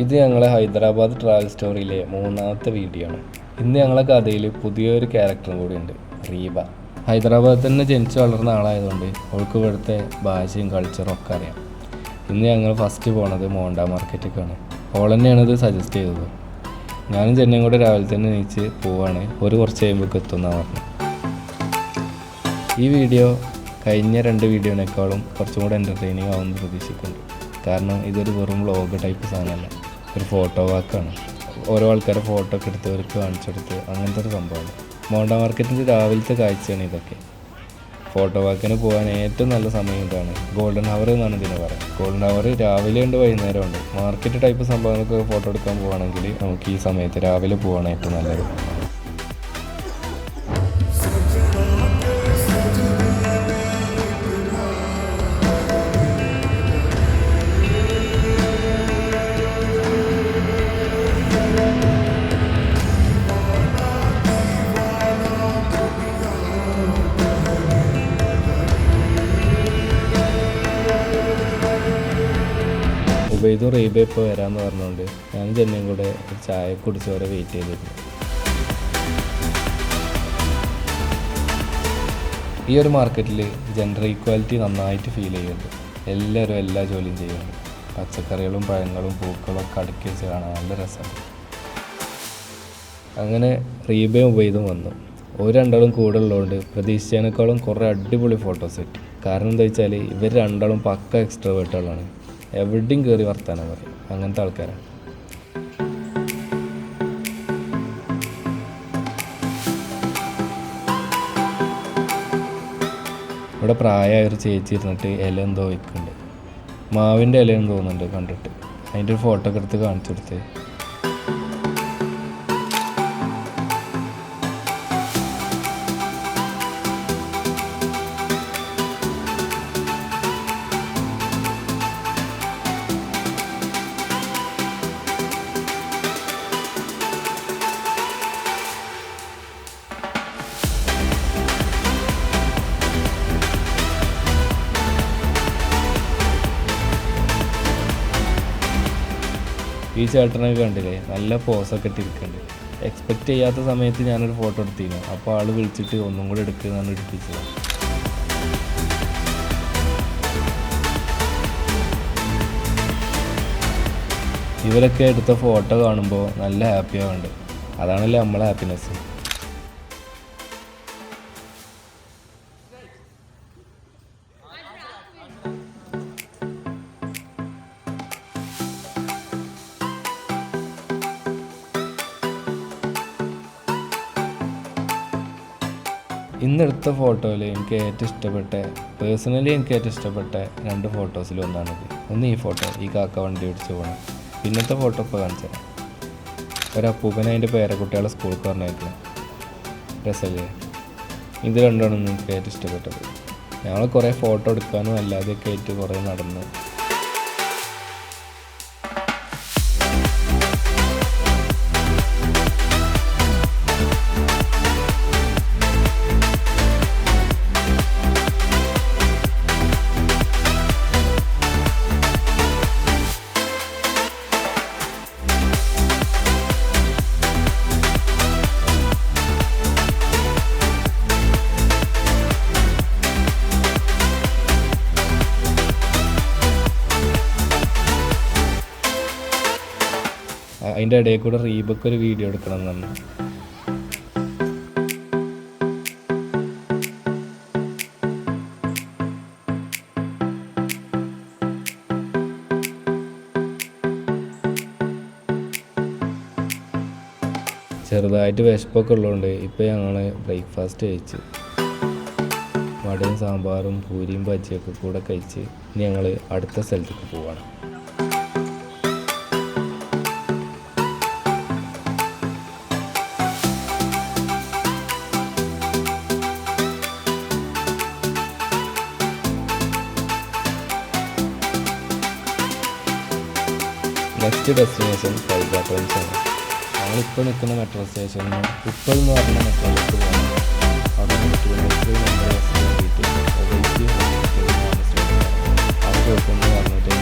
ഇത് ഞങ്ങളെ ഹൈദരാബാദ് ട്രാവൽ സ്റ്റോറിയിലെ മൂന്നാമത്തെ വീഡിയോ ആണ്. ഇന്ന് ഞങ്ങളെ കഥയിൽ പുതിയൊരു ക്യാരക്ടറും കൂടിയുണ്ട്, റീബ. ഹൈദരാബാദിൽ തന്നെ ജനിച്ചു വളർന്ന ആളായതുകൊണ്ട് അവൾക്ക് ഇവിടുത്തെ ഭാഷയും കൾച്ചറും ഒക്കെ അറിയാം. ഇന്ന് ഞങ്ങൾ ഫസ്റ്റ് പോണത് മോണ്ട മാർക്കറ്റിലേക്കാണ്. അവൾ തന്നെയാണ് ഇത് സജസ്റ്റ് ചെയ്തത്. ഞാനും ചെന്നൈയും കൂടെ രാവിലെ തന്നെ എണീച്ച് പോവാണ്. കുറച്ച് കഴിയുമ്പോൾ എത്തുമെന്നാണ് പറഞ്ഞത്. ഈ വീഡിയോ കഴിഞ്ഞ 2 വീഡിയോനേക്കാളും കുറച്ചും കൂടെ എൻ്റർടൈനിങ് ആവുമെന്ന് പ്രതീക്ഷിക്കുന്നുണ്ട്. കാരണം ഇതൊരു വെറും വ്ളോഗ് ടൈപ്പ് സാധനമല്ല, ഒരു ഫോട്ടോ വാക്കാണ്. ഓരോ ആൾക്കാരെ ഫോട്ടോ ഒക്കെ എടുത്തവർക്ക് കാണിച്ചെടുത്ത് അങ്ങനത്തെ ഒരു സംഭവമാണ്. മോണ്ട മാർക്കറ്റിൻ്റെ രാവിലത്തെ കാഴ്ചയാണ് ഇതൊക്കെ. ഫോട്ടോ വാക്കിന് പോകാൻ ഏറ്റവും നല്ല സമയം ഇതാണ്. ഗോൾഡൻ ഹവർ എന്നാണ് ഇതിന് പറയുക. ഗോൾഡൻ ഹവർ രാവിലെ ഉണ്ട്, വൈകുന്നേരം ഉണ്ട്. മാർക്കറ്റ് ടൈപ്പ് സംഭവങ്ങൾക്ക് ഫോട്ടോ എടുക്കാൻ പോവുകയാണെങ്കിൽ നമുക്ക് ഈ സമയത്ത് രാവിലെ പോകാൻ ഏറ്റവും നല്ലത്. ഉബൈദും റീബ ഇപ്പോൾ വരാമെന്ന് പറഞ്ഞുകൊണ്ട് ഞാൻ ചെന്നൈയും കൂടെ ഒരു ചായ കുടിച്ച് വരെ വെയിറ്റ് ചെയ്തിരുന്നു. ഈ ഒരു മാർക്കറ്റിൽ ജെൻഡർ ഈക്വാലിറ്റി നന്നായിട്ട് ഫീൽ ചെയ്യുന്നുണ്ട്. എല്ലാവരും എല്ലാ ജോലിയും ചെയ്യുന്നുണ്ട്. പച്ചക്കറികളും പഴങ്ങളും പൂക്കളും ഒക്കെ അടുക്കി വെച്ച് കാണാൻ നല്ല രസമാണ്. അങ്ങനെ റീബയും ഉബൈദും വന്നു. ഒരു രണ്ടാളും കൂടെ ഉള്ളതുകൊണ്ട് പ്രതീക്ഷിച്ചതിനേക്കാളും കുറേ അടിപൊളി ഫോട്ടോസ് കിട്ടി. കാരണം എന്താ വെച്ചാൽ ഇവർ രണ്ടാളും പക്ക എക്സ്ട്രോവേർട്ടുകളാണ്. എവിടെയും കയറി വർത്താനം പറയും. അങ്ങനത്തെ ആൾക്കാരാണ്. ഇവിടെ പ്രായമായ ഒരു ചേച്ചി ഇരുന്നിട്ട് ഇല എന്തോ വയ്ക്കുന്നുണ്ട്. മാവിൻ്റെ ഇലയെന്ന് തോന്നുന്നുണ്ട് കണ്ടിട്ട്. അതിൻ്റെ ഒരു ഫോട്ടോ ഒക്കെ എടുത്ത് കാണിച്ചു കൊടുത്ത്. ഈ ചേട്ടനൊക്കെ കണ്ടില്ലേ, നല്ല പോസൊക്കെ ഇട്ടിരിക്കുന്നുണ്ട്. എക്സ്പെക്റ്റ് ചെയ്യാത്ത സമയത്ത് ഞാനൊരു ഫോട്ടോ എടുത്തിരുന്നു. അപ്പോൾ ആൾ വിളിച്ചിട്ട് ഒന്നും കൂടെ എടുക്കുന്നതാണ് എടുപ്പിച്ചത്. ഇവരൊക്കെ എടുത്ത ഫോട്ടോ കാണുമ്പോൾ നല്ല ഹാപ്പിയാവുന്നുണ്ട്. അതാണല്ലേ നമ്മളെ ഹാപ്പിനെസ്. ഇന്നെടുത്ത ഫോട്ടോയിൽ എനിക്ക് ഏറ്റവും ഇഷ്ടപ്പെട്ട, പേഴ്സണലി എനിക്ക് ഏറ്റവും ഇഷ്ടപ്പെട്ട 2 ഫോട്ടോസിൽ ഒന്നാണിത്. ഒന്ന് ഈ ഫോട്ടോ, ഈ കാക്ക വണ്ടി ഓടിച്ച് പോകണം. പിന്നത്തെ ഫോട്ടോ ഇപ്പോൾ കാണിച്ചു തരാം. ഒരപ്പൂപ്പനെ അതിൻ്റെ പേരക്കുട്ടികളെ സ്കൂളിൽ പറഞ്ഞേക്കണം. രസമല്ലേ? ഇത് രണ്ടാണ് എനിക്ക് ഏറ്റവും ഇഷ്ടപ്പെട്ടത്. ഞങ്ങൾ കുറേ ഫോട്ടോ എടുക്കാനും അല്ലാതെയൊക്കെ ആയിട്ട് കുറേ നടന്ന്. അതിൻ്റെ ഇടയിൽ കൂടെ റീബക്ക് ഒരു വീഡിയോ എടുക്കണം എന്നാണ്. ചെറുതായിട്ട് വിശപ്പൊക്കെ ഉള്ളതുകൊണ്ട് ഇപ്പോൾ ഞങ്ങൾ ബ്രേക്ക്ഫാസ്റ്റ് കഴിച്ച് വടയും സാമ്പാറും പൂരിയും ബജിയൊക്കെ കൂടെ കഴിച്ച് ഇനി ഞങ്ങൾ അടുത്ത സ്ഥലത്തേക്ക് പോവാണ്. നെക്സ്റ്റ് ഡെസ്റ്റിനേഷൻ ഫൈബ ടൗൺസ് ആണ്. ഞങ്ങളിപ്പോൾ നിൽക്കുന്ന മെട്രോ സ്റ്റേഷനിൽ ഉപ്പൽ എന്ന് പറഞ്ഞ മെട്രോയിലേക്ക് പോകണം. അവിടെ നിന്ന് കിലോമീറ്റർ നമ്പർ വേണ്ടിയിട്ട് അവിടെ പോയിക്കൊണ്ട് പറഞ്ഞിട്ട്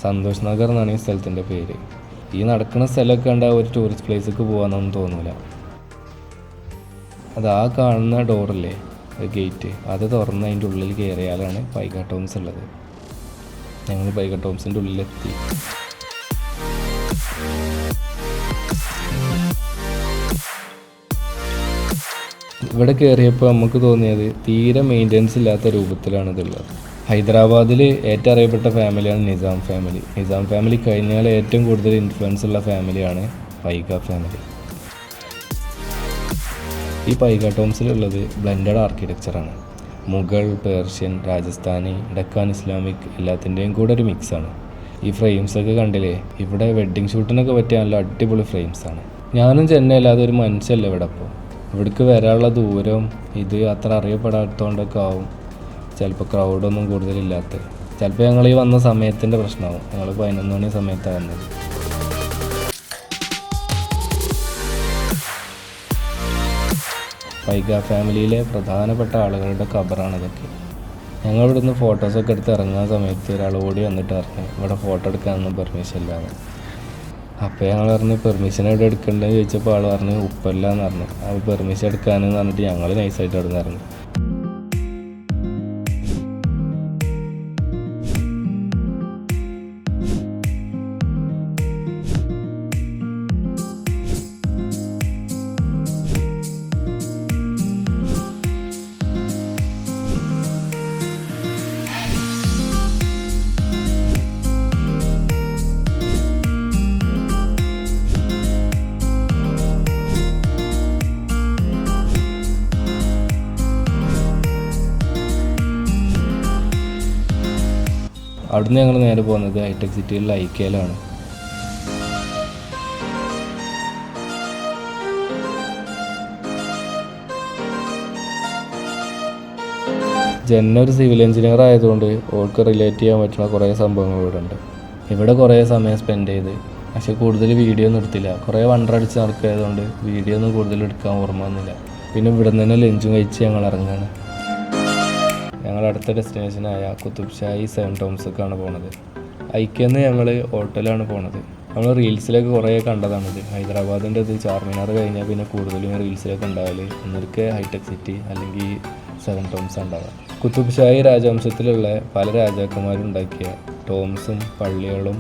സന്തോഷ് നഗർ എന്നാണ് ഈ സ്ഥലത്തിൻ്റെ പേര്. ഈ നടക്കുന്ന സ്ഥലമൊക്കെ കണ്ട ഒരു ടൂറിസ്റ്റ് പ്ലേസിലേക്ക് പോകാമെന്നൊന്നും തോന്നില്ല. അത് ആ കാണുന്ന ഡോറില്ലേ, ഗേറ്റ്, അത് തുറന്ന് അതിൻ്റെ ഉള്ളിൽ കയറിയാലാണ് പൈക ടോംസ് ഉള്ളത്. ഞങ്ങൾ പൈക ടോംസിൻ്റെ ഉള്ളിലെത്തി. ഇവിടെ കയറിയപ്പോൾ നമുക്ക് തോന്നിയത് തീരെ മെയിൻ്റനൻസ് ഇല്ലാത്ത രൂപത്തിലാണ് ഇതുള്ളത്. ഹൈദരാബാദിൽ ഏറ്റവും അറിയപ്പെട്ട ഫാമിലിയാണ് നിസാം ഫാമിലി. നിസാം ഫാമിലി കഴിഞ്ഞാൽ ഏറ്റവും കൂടുതൽ ഇൻഫ്ലുവൻസ് ഉള്ള ഫാമിലിയാണ് പൈക ഫാമിലി. ഈ പൈക ടോംസിലുള്ളത് ബ്ലെൻഡഡ് ആർക്കിടെക്ചറാണ്. മുഗൾ, പേർഷ്യൻ, രാജസ്ഥാനി, ഡക്കാൻ ഇസ്ലാമിക് എല്ലാത്തിൻ്റെയും കൂടെ ഒരു മിക്സാണ്. ഈ ഫ്രെയിംസൊക്കെ കണ്ടില്ലേ, ഇവിടെ വെഡ്ഡിങ് ഷൂട്ടിനൊക്കെ പറ്റിയ നല്ല അടിപൊളി ഫ്രെയിംസാണ്. ഞാനും ചെന്നൈ അല്ലാതെ ഒരു മനുഷ്യല്ല ഇവിടെ. അപ്പോൾ ഇവിടേക്ക് വരാനുള്ള ദൂരം ഇത് അത്ര അറിയപ്പെടാത്തതുകൊണ്ടൊക്കെ ആവും ചിലപ്പോൾ ക്രൗഡൊന്നും കൂടുതലില്ലാത്തത്. ചിലപ്പോൾ ഞങ്ങൾ ഈ വന്ന സമയത്തിൻ്റെ പ്രശ്നമാവും. ഞങ്ങൾ 11 മണി സമയത്താണ് വന്നത്. പൈക ഫാമിലിയിലെ പ്രധാനപ്പെട്ട ആളുകളുടെ ഖബറാണിതൊക്കെ. ഞങ്ങൾ ഇവിടുന്ന് ഫോട്ടോസൊക്കെ എടുത്ത് ഇറങ്ങുന്ന സമയത്ത് ഒരാൾ ഓടി വന്നിട്ട് പറഞ്ഞു ഇവിടെ ഫോട്ടോ എടുക്കാനൊന്നും പെർമിഷൻ ഇല്ലാന്ന്. അപ്പോൾ ഞങ്ങൾ പറഞ്ഞു പെർമിഷൻ എവിടെ എടുക്കേണ്ടതെന്ന് ചോദിച്ചപ്പോൾ ആൾ പറഞ്ഞു ഉപ്പല്ല എന്ന് പറഞ്ഞു. അപ്പോൾ പെർമിഷൻ എടുക്കാനെന്ന് പറഞ്ഞിട്ട് ഞങ്ങൾ നൈസായിട്ട് അവിടെ നിന്ന് ഇറങ്ങി. അവിടുന്ന് ഞങ്ങൾ നേരെ പോകുന്നത് ഹൈടെക് സിറ്റിയിലുള്ള ഐക്യയിലാണ്. ജെന്ന ഒരു സിവിൽ എഞ്ചിനീയർ ആയതുകൊണ്ട് ഓൾക്ക് റിലേറ്റ് ചെയ്യാൻ പറ്റുന്ന കുറേ സംഭവങ്ങൾ ഇവിടെ ഉണ്ട്. ഇവിടെ കുറേ സമയം സ്പെൻഡ് ചെയ്ത്, പക്ഷെ കൂടുതൽ വീഡിയോ ഒന്നും എടുത്തില്ല. കുറേ വണ്ടറടിച്ച് നടക്കുകയായതുകൊണ്ട് വീഡിയോ ഒന്നും കൂടുതൽ എടുക്കാൻ ഓർമ്മ വന്നില്ല. പിന്നെ ഇവിടെ നിന്ന് തന്നെ ലഞ്ചും കഴിച്ച് ഞങ്ങൾ ഇറങ്ങുകയാണ്. ഞങ്ങൾ അടുത്ത ഡെസ്റ്റിനേഷനായ കുത്തുബ് ഷാഹി 7 ടോംസൊക്കെയാണ് പോണത്. ഐക്യെന്ന് ഞങ്ങൾ ഹോട്ടലാണ് പോണത്. നമ്മൾ റീൽസിലൊക്കെ കുറേ കണ്ടതാണിത്. ഹൈദരാബാദിൻ്റെ ഇത് ചാർമിനാർ കഴിഞ്ഞാൽ പിന്നെ കൂടുതലും റീൽസിലൊക്കെ ഉണ്ടാവല് ഒന്നിരിക്കെ ഹൈടെക് സിറ്റി അല്ലെങ്കിൽ 7 ടോംസ് ഉണ്ടാവുക. കുത്തുബ് ഷാഹി രാജവംശത്തിലുള്ള പല രാജാക്കന്മാരും ഉണ്ടാക്കിയ ടോംസും പള്ളികളും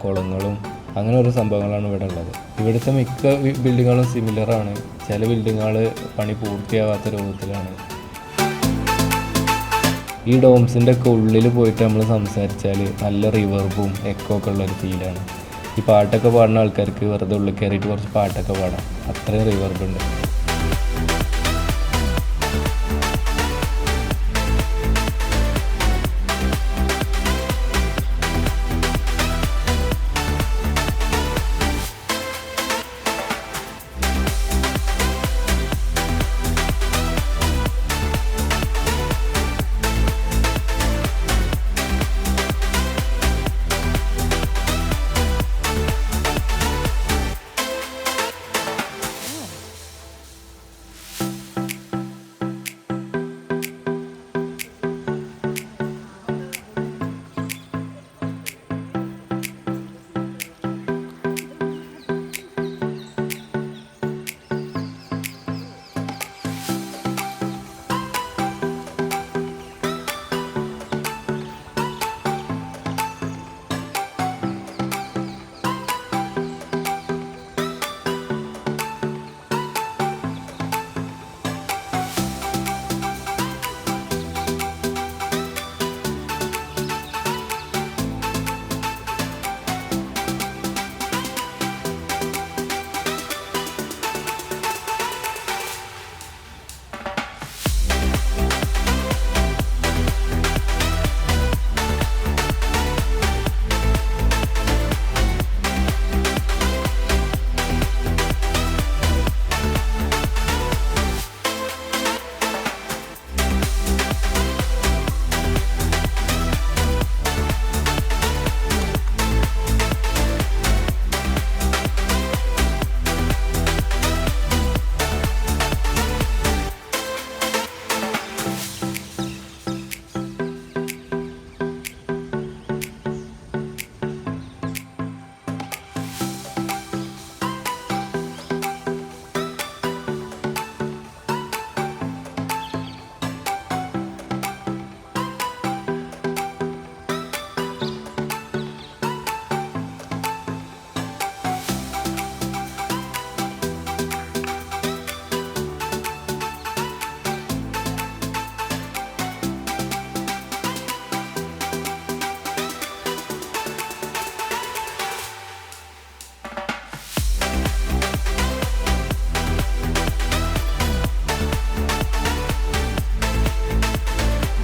കുളങ്ങളും അങ്ങനെ ഓരോ സംഭവങ്ങളാണ് ഇവിടെ ഉള്ളത്. ഇവിടുത്തെ മിക്ക ബിൽഡിങ്ങുകളും സിമിലറാണ്. ചില ബിൽഡിങ്ങുകൾ പണി പൂർത്തിയാവാത്ത രൂപത്തിലാണ്. ഈ ഡോംസിൻ്റെ ഒക്കെ ഉള്ളിൽ പോയിട്ട് നമ്മൾ സംസാരിച്ചാൽ നല്ല റിവർബും എക്കോ ഒക്കെ ഉള്ളൊരു ഫീലാണ്. ഈ പാട്ടൊക്കെ പാടുന്ന ആൾക്കാർക്ക് വെറുതെ ഉള്ളിൽ കയറിയിട്ട് കുറച്ച് പാട്ടൊക്കെ പാടാം, അത്രയും റിവർബുണ്ട്.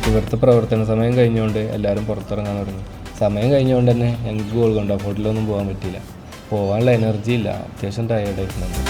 ഇവിടുത്തെ പ്രവർത്തന സമയം കഴിഞ്ഞുകൊണ്ട് എല്ലാവരും പുറത്തിറങ്ങാൻ തുടങ്ങി. സമയം കഴിഞ്ഞുകൊണ്ട് തന്നെ ഞങ്ങൾക്ക് ഗോൾക്കൊണ്ട ഫോട്ടിലൊന്നും പോകാൻ പറ്റിയില്ല. പോകാനുള്ള എനർജി ഇല്ല, അത്യാവശ്യം ടയേർഡായിട്ടുണ്ട്.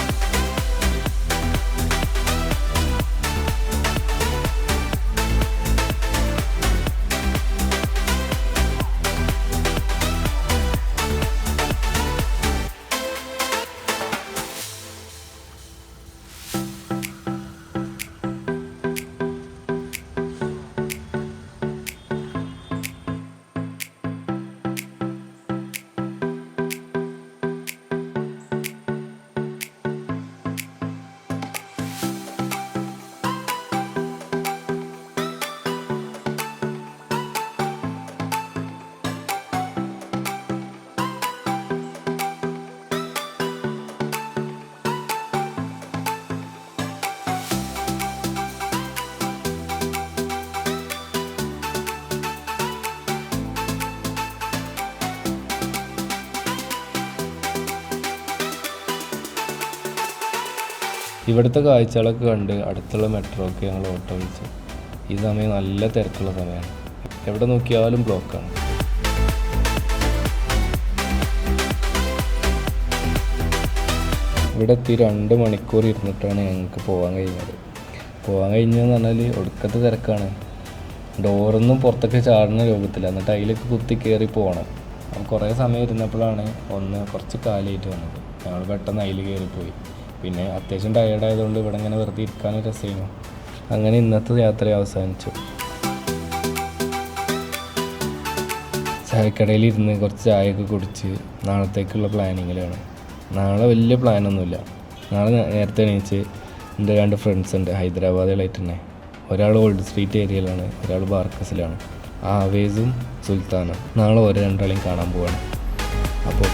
ഇവിടുത്തെ കാഴ്ചകളൊക്കെ കണ്ട് അടുത്തുള്ള മെട്രോക്ക് ഞങ്ങൾ ഓട്ടോ വിളിച്ചു. ഈ സമയം നല്ല തിരക്കുള്ള സമയമാണ്, എവിടെ നോക്കിയാലും ബ്ലോക്കാണ്. ഇവിടെ എത്തി 2 മണിക്കൂർ ഇരുന്നിട്ടാണ് ഞങ്ങൾക്ക് പോകാൻ കഴിഞ്ഞതെന്ന് പറഞ്ഞാൽ ഒടുക്കത്തെ തിരക്കാണ്. ഡോറൊന്നും പുറത്തൊക്കെ ചാടുന്ന രൂപത്തില്ല, എന്നിട്ട് അതിലേക്ക് കുത്തി കയറി പോകണം. കുറേ സമയം ഇരുന്നപ്പോഴാണ് കുറച്ച് കാലായിട്ട് വന്നത്. ഞങ്ങൾ പെട്ടെന്ന് അതിൽ കയറിപ്പോയി. പിന്നെ അത്യാവശ്യം ടയേർഡായതുകൊണ്ട് ഇവിടെ ഇങ്ങനെ വെറുതെ ഇരിക്കാനും രസമായിരുന്നു. അങ്ങനെ ഇന്നത്തെ യാത്ര അവസാനിച്ചു. ചായക്കടയിൽ ഇരുന്ന് കുറച്ച് ചായയൊക്കെ കുടിച്ച് നാളത്തേക്കുള്ള പ്ലാനിങ്ങിലാണ്. നാളെ വലിയ പ്ലാനൊന്നുമില്ല. നാളെ നേരത്തെ എണീച്ച് എൻ്റെ 2 ഫ്രണ്ട്സ് ഉണ്ട് ഹൈദരാബാദിലായിട്ട് തന്നെ. ഒരാൾ ഓൾഡ് സ്ട്രീറ്റ് ഏരിയയിലാണ്, ഒരാൾ ബാർക്കസിലാണ്. ആവേസും സുൽത്താനും. നാളെ ഓരോ 2 ആളെയും കാണാൻ പോവാണ്. അപ്പോൾ